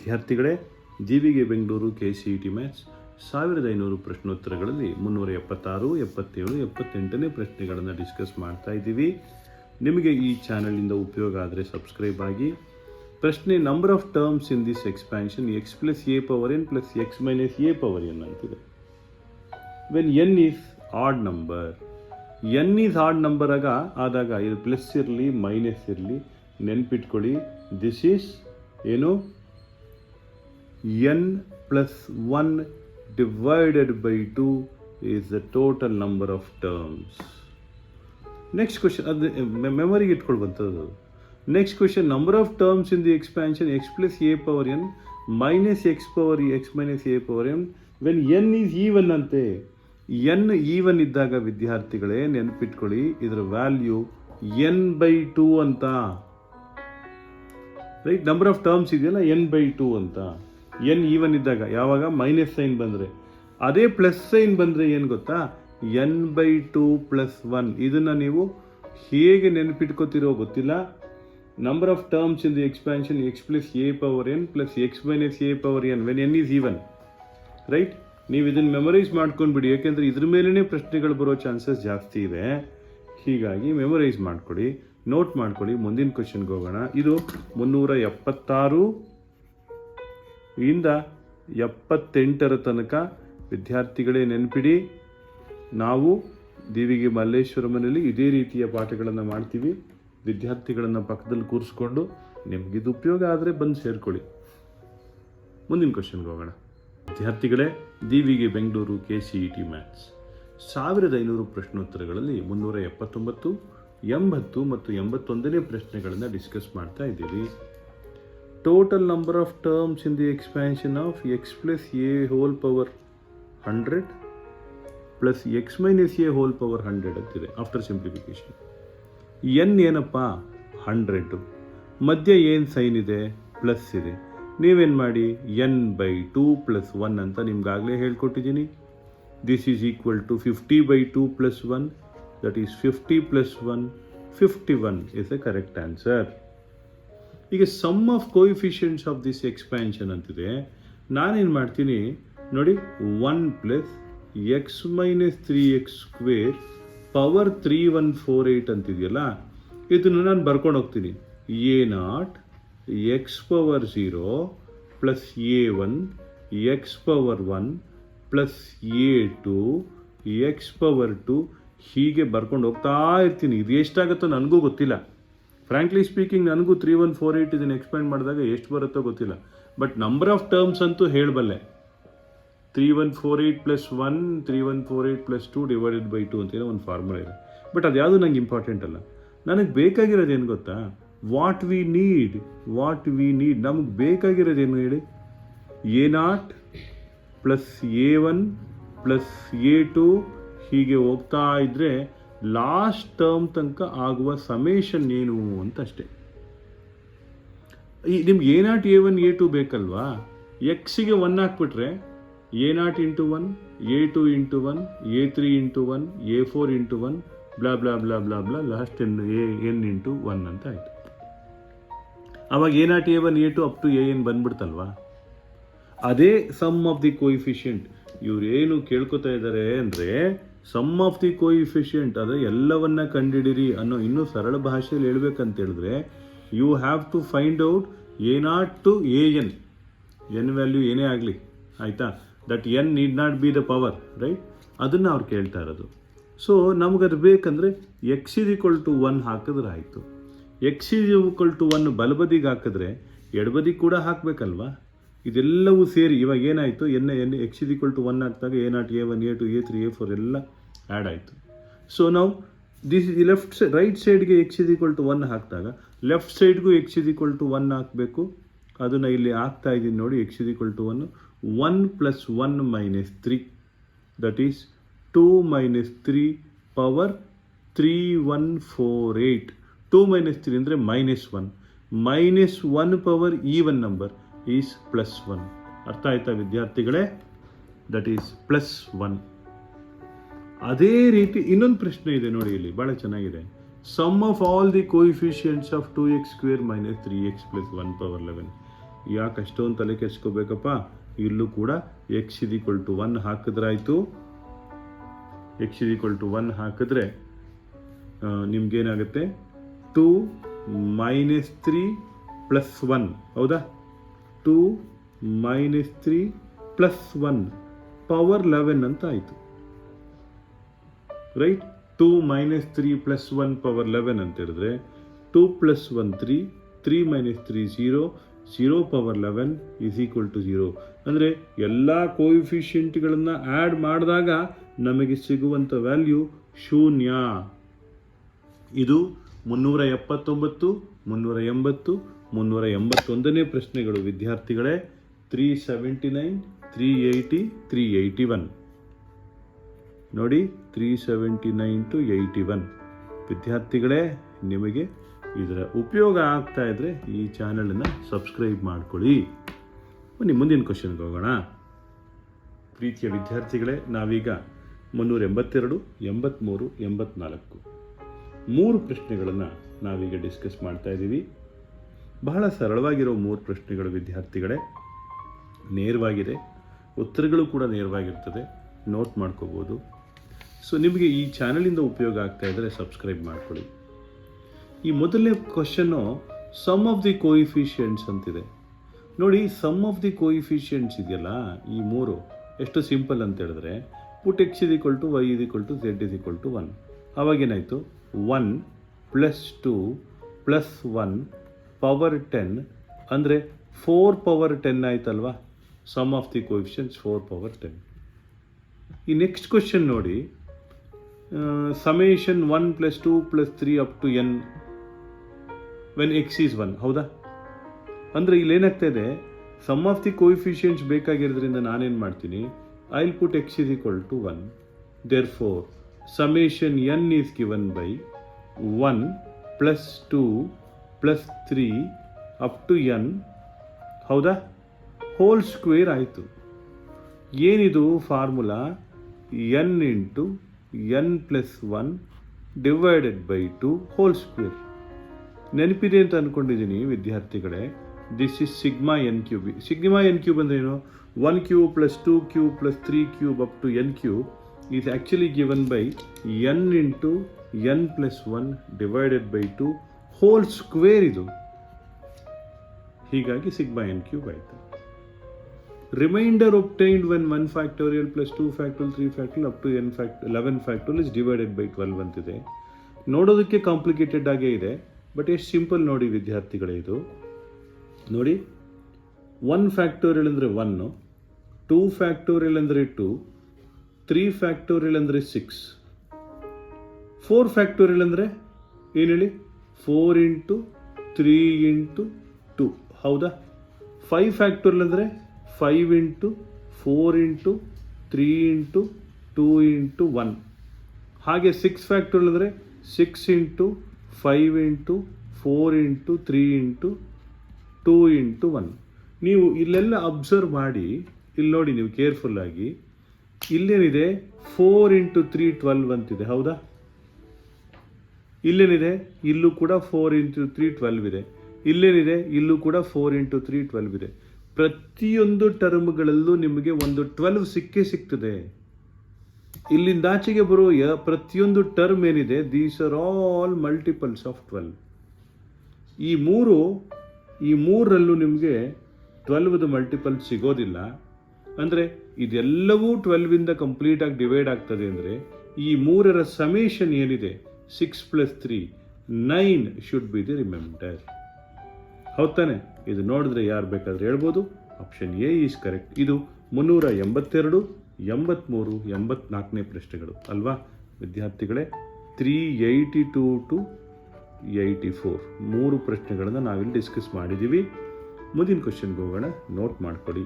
ವಿದ್ಯಾರ್ಥಿಗಳೇ, ಜಿವಿಗೆ Bengaluru KCET maths 1500 ಪ್ರಶ್ನೋತ್ತರಗಳಲ್ಲಿ 376, 77, 78ನೇ ಪ್ರಶ್ನೆಗಳನ್ನು discuss ಮಾಡ್ತಾ ಇದ್ದೀವಿ. ನಿಮಗೆ ಈ ಚಾನಲಿಂದ ಉಪಯೋಗ ಆದರೆ ಸಬ್ಸ್ಕ್ರೈಬ್ ಆಗಿ. ಪ್ರಶ್ನೆ, number of terms in this expansion x plus a power n plus x minus a power n ಅಂತಿದೆ. When n is odd number, n is odd number ಆದಾಗ ಇದು ಪ್ಲಸ್ ಇರಲಿ ಮೈನಸ್ ಇರಲಿ, ನೆನ್ಪಿಟ್ಕೊಳ್ಳಿ, ದಿಸ್ ಈಸ್ ಏನು n plus 1 divided by 2 is the total number of terms. Next question, memory ಇಟ್ಕೊಳ್ಬಂಥದ್ದು. Next question, number of terms in the expansion x plus a power n minus x power x minus a power n when n is even ಅಂತೆ. n even ಇದ್ದಾಗ ವಿದ್ಯಾರ್ಥಿಗಳೇ ನೆನಪಿಟ್ಕೊಳ್ಳಿ, ಇದರ value n by 2 ಅಂತ. Right, number of terms ಇದೆಯಲ್ಲ n by 2 ಅಂತ. n even ಇದ್ದಾಗ, ಯಾವಾಗ minus sine ಬಂದರೆ, ಅದೇ ಪ್ಲಸ್ ಸೈನ್ ಬಂದರೆ ಏನು ಗೊತ್ತಾ, n by 2 ಪ್ಲಸ್ 1. ಇದನ್ನು ನೀವು ಹೇಗೆ ನೆನಪಿಟ್ಕೋತಿರೋ ಗೊತ್ತಿಲ್ಲ. Number of terms in the expansion x plus a power n plus x minus a power n when n is even. Right, ನೀವು ಇದನ್ನು ಮೆಮೊರೈಸ್ ಮಾಡ್ಕೊಂಡ್ಬಿಡಿ, ಯಾಕೆಂದರೆ ಇದ್ರ ಮೇಲೇ ಪ್ರಶ್ನೆಗಳು ಬರೋ ಚಾನ್ಸಸ್ ಜಾಸ್ತಿ ಇದೆ. ಹೀಗಾಗಿ ಮೆಮೊರೈಸ್ ಮಾಡ್ಕೊಳ್ಳಿ, ನೋಟ್ ಮಾಡ್ಕೊಳ್ಳಿ. ಮುಂದಿನ ಕ್ವಶನ್ಗೆ ಹೋಗೋಣ. ಇದು 376 ಇಂದ 78 ತನಕ ವಿದ್ಯಾರ್ಥಿಗಳೇ ನೆನಪಿಡಿ. ನಾವು ದೇವಿಗೆ ಮಲ್ಲೇಶ್ವರಮನಲ್ಲಿ ಇದೇ ರೀತಿಯ ಪಾಠಗಳನ್ನು ಮಾಡ್ತೀವಿ. ವಿದ್ಯಾರ್ಥಿಗಳನ್ನು ಪಕ್ಕದಲ್ಲಿ ಕೂರಿಸ್ಕೊಂಡು ನಿಮಗಿದು ಉಪಯೋಗ ಆದರೆ ಬಂದು ಸೇರ್ಕೊಳ್ಳಿ. ಮುಂದಿನ ಕ್ವಶನ್ಗೆ ಹೋಗೋಣ. ವಿದ್ಯಾರ್ಥಿಗಳೇ, ದೇವಿಗೆ ಬೆಂಗಳೂರು KCET ಮ್ಯಾಥ್ಸ್ 1500 ಪ್ರಶ್ನೋತ್ತರಗಳಲ್ಲಿ 379, 80 ಮತ್ತು 81ನೇ ಪ್ರಶ್ನೆಗಳನ್ನು ಡಿಸ್ಕಸ್ ಮಾಡ್ತಾ ಇದ್ದೀವಿ. Total number of terms in the expansion of x plus a whole power 100 plus x minus a whole power 100 ಅಂತಿದೆ. ಆಫ್ಟರ್ ಸಿಂಪ್ಲಿಫಿಕೇಶನ್ n ಏನಪ್ಪ 100, ಮಧ್ಯ ಏನು ಸೈನ್ ಇದೆ, ಪ್ಲಸ್ ಇದೆ. ನೀವೇನು ಮಾಡಿ, n by 2 ಪ್ಲಸ್ 1 ಅಂತ ನಿಮ್ಗಾಗಲೇ ಹೇಳ್ಕೊಟ್ಟಿದ್ದೀನಿ. This is equal to 50 by 2 plus 1, that is 50 plus 1, 51 is a correct answer. ಈಗ sum of coefficients of this expansion ಅಂತಿದೆ. ನಾನೇನು ಮಾಡ್ತೀನಿ ನೋಡಿ, 1 plus x minus 3x square power 3148 ಅಂತಿದೆಯಲ್ಲ, ಇದನ್ನು ನಾನು ಬರ್ಕೊಂಡು ಹೋಗ್ತೀನಿ. a0 x power 0 plus a1 x power 1 plus a2 x power 2 ಹೀಗೆ ಬರ್ಕೊಂಡು ಹೋಗ್ತಾ ಇರ್ತೀನಿ. ಇದು ಎಷ್ಟಾಗುತ್ತೋ ನನಗೂ ಗೊತ್ತಿಲ್ಲ. ಫ್ರ್ಯಾಂಕ್ಲಿ ಸ್ಪೀಕಿಂಗ್, ನನಗೂ 3148 ಇದನ್ನು ಎಕ್ಸ್ಪ್ಯಾಂಡ್ ಮಾಡಿದಾಗ ಎಷ್ಟು ಬರುತ್ತೋ ಗೊತ್ತಿಲ್ಲ. ಬಟ್ ನಂಬರ್ ಆಫ್ ಟರ್ಮ್ಸ್ ಅಂತೂ ಹೇಳಬಲ್ಲೆ. 3148 ಪ್ಲಸ್ 1, 3148 ಪ್ಲಸ್ 2 ಡಿವೈಡೆಡ್ ಬೈ 2 ಅಂತೇನೋ ಒಂದು ಫಾರ್ಮುಲಾ ಇದೆ. ಬಟ್ ಅದು ಯಾವುದು ನಂಗೆ ಇಂಪಾರ್ಟೆಂಟ್ ಅಲ್ಲ. ನನಗೆ ಬೇಕಾಗಿರೋದು ಏನು ಗೊತ್ತಾ, ವಾಟ್ ವಿ ನೀಡ್. ನಮಗೆ ಬೇಕಾಗಿರೋದೇನು ಹೇಳಿ, a0 plus a1 plus a2 ಹೀಗೆ ಹೋಗ್ತಾ ಇದ್ದರೆ ಲಾಸ್ಟ್ ಟರ್ಮ್ ತನಕ ಆಗುವ ಸಮೇಷನ್ ಏನು ಅಂತ ಅಷ್ಟೇ. ನಿಮ್ಗೆ a0 a1 a2 ಬೇಕಲ್ವಾ, ಎಕ್ಸಿಗೆ 1 ಹಾಕ್ಬಿಟ್ರೆ a0 into 1, a2 into 1, a3 into 1, a4 into 1, blah blah blah blah blah, last n into 1 ಅಂತ ಆಯಿತು. ಆವಾಗ a0 a1 a2 up to an ಬಂದ್ಬಿಡ್ತಲ್ವಾ. ಅದೇ ಸಮ್ ಆಫ್ ದಿ ಕೋಯಿಫಿಷಿಯೆಂಟ್. ಇವ್ರು ಏನು ಕೇಳ್ಕೊತಾ ಇದ್ದಾರೆ ಅಂದರೆ, ಸಮ್ ಆಫ್ ದಿ ಕೋಯಿಫಿಷಿಯೆಂಟ್, ಅದು ಎಲ್ಲವನ್ನ ಕಂಡಿಡಿರಿ ಅನ್ನೋ ಇನ್ನೂ ಸರಳ ಭಾಷೆಯಲ್ಲಿ ಹೇಳ್ಬೇಕಂತ ಹೇಳಿದ್ರೆ, you have to find out a0 to an. n value ಏನೇ ಆಗಲಿ, ಆಯಿತಾ, that n need not be the power, right. ಅದನ್ನು ಅವ್ರು ಕೇಳ್ತಾ ಇರೋದು. ಸೊ ನಮಗದು ಬೇಕಂದರೆ x ಇಸ್ ಈಕ್ವಲ್ ಟು 1 ಹಾಕಿದ್ರೆ ಆಯಿತು. x ಇಸ್ ಈಕ್ವಲ್ ಟು 1 ಬಲಬದಿಗೆ ಹಾಕಿದ್ರೆ ಎಡಬದಿಗೆ ಕೂಡ ಹಾಕಬೇಕಲ್ವಾ. ಇದೆಲ್ಲವೂ ಸೇರಿ ಇವಾಗ ಏನಾಯಿತು, x ಇಸ್ ಈಕ್ವಲ್ ಟು 1 ಹಾಕಿದಾಗ a0 a1 a2 a3 a4 ಎಲ್ಲ ಆ್ಯಡ್ ಆಯಿತು. ಸೊ ನಾವು ರೈಟ್ ಸೈಡ್ಗೆ x ಇಸ್ ಈಕ್ವಲ್ ಟು 1 ಹಾಕಿದಾಗ ಲೆಫ್ಟ್ ಸೈಡ್ಗೂ x ಇಸ್ ಈಕ್ವಲ್ ಟು 1 ಹಾಕಬೇಕು. ಅದನ್ನು ಇಲ್ಲಿ ಹಾಕ್ತಾ ಇದ್ದೀನಿ ನೋಡಿ. x is equal to 1 plus 1 minus 3, that is 2 minus 3 power 3148. 2 minus 3 ಅಂದರೆ minus 1, minus 1 power even number is plus 1. ಅರ್ಥ ಆಯ್ತಾ ವಿದ್ಯಾರ್ಥಿಗಳೇ? That is plus 1. ಅದೇ ರೀತಿ ಇನ್ನೊಂದು ಪ್ರಶ್ನೆ ಇದೆ ನೋಡಿ, ಇಲ್ಲಿ ಭಾಳ ಚೆನ್ನಾಗಿದೆ. sum of all the coefficients of 2x square minus 3x plus 1 power 11 ಯಾಕೆ ಅಷ್ಟೊಂದು ತಲೆ ಕೆಡಿಸ್ಕೋಬೇಕಪ್ಪ? ಇಲ್ಲೂ ಕೂಡ x = 1 ಹಾಕಿದ್ರಾಯ್ತು. x = 1 ಹಾಕಿದ್ರೆ ನಿಮ್ಗೇನಾಗುತ್ತೆ? 2 - 3 + 1 ಹೌದಾ? 2 - 3 + 1 ಪವರ್ 11 ಅಂತ ಆಯಿತು, ರೈಟ್? 2 - 3 + 1 ಪವರ್ 11 ಅಂತ ಹೇಳಿದ್ರೆ 2 + 1 3, 3 - 3 0, 0 ಪವರ್ 11 = 0. ಅಂದರೆ ಎಲ್ಲ ಕೋಎಫಿಷಿಯೆಂಟ್ಗಳನ್ನು ಆ್ಯಡ್ ಮಾಡಿದಾಗ ನಮಗೆ ಸಿಗುವಂಥ ವ್ಯಾಲ್ಯೂ 0. ಇದು 379, 380, 381ನೇ ಪ್ರಶ್ನೆಗಳು ವಿದ್ಯಾರ್ಥಿಗಳೇ. 379, 380, 381 ನೋಡಿ. 379 to 81 ವಿದ್ಯಾರ್ಥಿಗಳೇ, ನಿಮಗೆ ಇದರ ಉಪಯೋಗ ಆಗ್ತಾ ಇದ್ದರೆ ಈ ಚಾನಲನ್ನು ಸಬ್ಸ್ಕ್ರೈಬ್ ಮಾಡ್ಕೊಳ್ಳಿ. ಬನ್ನಿ ಮುಂದಿನ ಕ್ವಶನ್ಗೆ ಹೋಗೋಣ. ಪ್ರೀತಿಯ ವಿದ್ಯಾರ್ಥಿಗಳೇ, ನಾವೀಗ 382, 83, 84 3 ಪ್ರಶ್ನೆಗಳನ್ನು ನಾವೀಗ ಡಿಸ್ಕಸ್ ಮಾಡ್ತಾ ಇದ್ದೀವಿ. ಬಹಳ ಸರಳವಾಗಿರೋ 3 ಪ್ರಶ್ನೆಗಳು ವಿದ್ಯಾರ್ಥಿಗಳೇ, ನೇರವಾಗಿದೆ, ಉತ್ತರಗಳು ಕೂಡ ನೇರವಾಗಿರ್ತದೆ, ನೋಟ್ ಮಾಡ್ಕೋಬೋದು. ಸೊ ನಿಮಗೆ ಈ ಚಾನಲಿಂದ ಉಪಯೋಗ ಆಗ್ತಾ ಇದ್ದರೆ ಸಬ್ಸ್ಕ್ರೈಬ್ ಮಾಡ್ಕೊಳ್ಳಿ. ಈ ಮೊದಲನೇ ಕ್ವಶನ್ನು ಸಮ್ ಆಫ್ ದಿ ಕೋಯಿಫಿಷಿಯೆಂಟ್ಸ್ ಅಂತಿದೆ ನೋಡಿ. ಸಮ್ ಆಫ್ ದಿ ಕೋಯಿಫಿಷಿಯೆಂಟ್ಸ್ ಇದೆಯಲ್ಲ, ಈ 3 ಎಷ್ಟು ಸಿಂಪಲ್ ಅಂತ ಹೇಳಿದ್ರೆ, ಪುಟ್ x = y = z = 1. ಅವಾಗೇನಾಯಿತು? 1 + 2 + 1 ಪವರ್ 10 ಅಂದರೆ 4 ಪವರ್ 10 ಆಯ್ತಲ್ವಾ? Sum of the coefficients 4 power 10. ಈ ನೆಕ್ಸ್ಟ್ ಕ್ವಶನ್ ನೋಡಿ, summation 1 + 2 + 3 up to n when x is 1 ಹೌದಾ? ಅಂದರೆ ಇಲ್ಲಿ ಏನಾಗ್ತಾ ಇದೆ, ಸಮ್ ಆಫ್ ದಿ ಕೋಎಫಿಷಿಯೆಂಟ್ಸ್ ಬೇಕಾಗಿರೋದ್ರಿಂದ ನಾನೇನು ಮಾಡ್ತೀನಿ, I will put x = 1. Therefore summation n is given by 1 + 2 + 3 up to n ಹೌದಾ? ಹೋಲ್ ಸ್ಕ್ವೇರ್ ಆಯಿತು. ಏನಿದು formula? n × n + 1 divided by 2 whole square. ನೆನಪಿದೆ ಅಂತ ಅಂದ್ಕೊಂಡಿದ್ದೀನಿ ವಿದ್ಯಾರ್ಥಿಗಳೇ. This is sigma n cube. Sigma n cube ಅಂದರೆ ಏನು? 1 cube + 2 cube + 3 cube up to n cube is actually given by n × n + 1 divided by 2 whole square ಇದು. ಹೀಗಾಗಿ sigma n cube ಆಯಿತು. Reminder obtained when 1 factorial + 2 factorial 3 factorial up to n 11 factorial is divided by 12 ಅಂತಿದೆ. ನೋಡೋದಕ್ಕೆ complicated ಆಗೇ ಇದೆ, but ಎಷ್ಟು simple ನೋಡಿ ವಿದ್ಯಾರ್ಥಿಗಳೇ. ಇದು ನೋಡಿ, 1 ಫ್ಯಾಕ್ಟೋರಿಯಲ್ ಅಂದರೆ 1, 2 ಫ್ಯಾಕ್ಟೋರಿಯಲ್ ಅಂದರೆ 2, 3 ಫ್ಯಾಕ್ಟೋರಿಯಲ್ ಅಂದರೆ 6, 4 ಫ್ಯಾಕ್ಟೋರಿಯಲ್ ಅಂದರೆ ಏನು ಹೇಳಿ? 4 × 3 × 2 ಹೌದಾ? 5 ಫ್ಯಾಕ್ಟೋರಿಯಲ್ ಅಂದರೆ 5 × 4 × 3 × 2 × 1. ಹಾಗೆ 6 ಫ್ಯಾಕ್ಟೋರಿಯಲ್ ಅಂದರೆ 6 × 5 × 4 × 3 × 2 × 1. ನೀವು ಇಲ್ಲೆಲ್ಲ ಅಬ್ಸರ್ವ್ ಮಾಡಿ, ಇಲ್ಲಿ ನೋಡಿ ನೀವು ಕೇರ್ಫುಲ್ಲಾಗಿ. ಇಲ್ಲೇನಿದೆ? 4 × 3 12 ಅಂತಿದೆ ಹೌದಾ? ಇಲ್ಲೇನಿದೆ? ಇಲ್ಲೂ ಕೂಡ 4 × 3 12 ಇದೆ. ಇಲ್ಲೇನಿದೆ? ಇಲ್ಲೂ ಕೂಡ 4 × 3 12 ಇದೆ. ಪ್ರತಿಯೊಂದು ಟರ್ಮ್ಗಳಲ್ಲೂ ನಿಮಗೆ ಒಂದು 12 ಸಿಗ್ತದೆ. ಇಲ್ಲಿಂದಾಚೆಗೆ ಬರುವ ಪ್ರತಿಯೊಂದು ಟರ್ಮ್ ಏನಿದೆ, these are all multiples of 12. ಈ ಮೂರಲ್ಲೂ ನಿಮಗೆ 12ದ ಮಲ್ಟಿಪಲ್ ಸಿಗೋದಿಲ್ಲ. ಅಂದರೆ ಇದೆಲ್ಲವೂ 12ಇಂದ ಕಂಪ್ಲೀಟಾಗಿ ಡಿವೈಡ್ ಆಗ್ತದೆ. ಅಂದರೆ ಈ ಮೂರರ ಸಮೇಷನ್ ಏನಿದೆ, 6 + 3 9 ಶುಡ್ ಬಿ ದಿ ರಿಮೈಂಡರ್. ಹೌದು ತಾನೆ? ಇದು ನೋಡಿದ್ರೆ ಯಾರು ಬೇಕಾದ್ರೆ ಹೇಳ್ಬೋದು, ಆಪ್ಷನ್ ಎ ಈಸ್ ಕರೆಕ್ಟ್. ಇದು 382, 83, 84ನೇ ಪ್ರಶ್ನೆಗಳು ಅಲ್ವಾ ವಿದ್ಯಾರ್ಥಿಗಳೇ? 382 to 84 3 ಪ್ರಶ್ನೆಗಳನ್ನು ನಾವಿಲ್ಲಿ ಡಿಸ್ಕಸ್ ಮಾಡಿದ್ದೀವಿ. ಮುಂದಿನ ಕ್ವಶನ್ಗೆ ಹೋಗೋಣ, ನೋಟ್ ಮಾಡ್ಕೊಳ್ಳಿ.